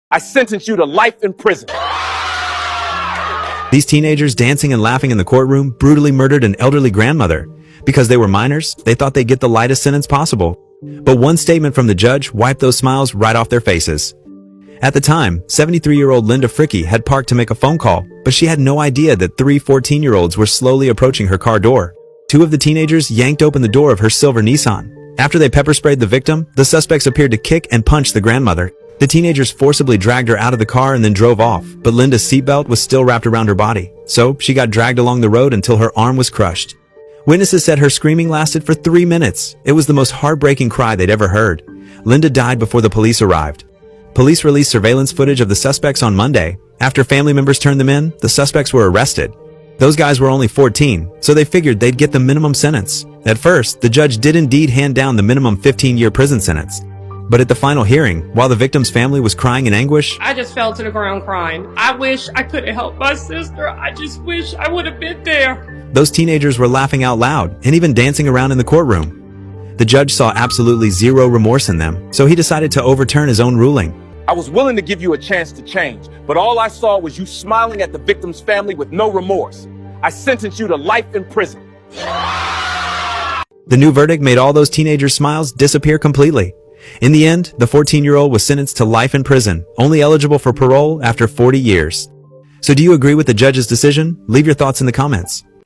I sentence you to life in prison. These teenagers dancing and laughing in the courtroom brutally murdered an elderly grandmother. Because they were minors, they thought they'd get the lightest sentence possible. But one statement from the judge wiped those smiles right off their faces. At the time, 73-year-old Linda Frickie had parked to make a phone call, but she had no idea that three 14-year-olds were slowly approaching her car door. Two of the teenagers yanked open the door of her silver Nissan. After they pepper sprayed the victim, the suspects appeared to kick and punch the grandmother. The teenagers forcibly dragged her out of the car and then drove off, but Linda's seatbelt was still wrapped around her body, so she got dragged along the road until her arm was crushed. Witnesses said her screaming lasted for 3 minutes. It was the most heartbreaking cry they'd ever heard. Linda died before the police arrived. Police released surveillance footage of the suspects on Monday. After family members turned them in, the suspects were arrested. Those guys were only 14, so they figured they'd get the minimum sentence. At first, the judge did indeed hand down the minimum 15-year prison sentence. But at the final hearing, while the victim's family was crying in anguish, I just fell to the ground crying. I wish I could have helped my sister. I just wish I would have been there. those teenagers were laughing out loud and even dancing around in the courtroom. The judge saw absolutely zero remorse in them, so he decided to overturn his own ruling. I was willing to give you a chance to change, but all I saw was you smiling at the victim's family with no remorse. I sentenced you to life in prison. The new verdict made all those teenagers' smiles disappear completely. In the end, the 14-year-old was sentenced to life in prison, only eligible for parole after 40 years. So do you agree with the judge's decision? Leave your thoughts in the comments.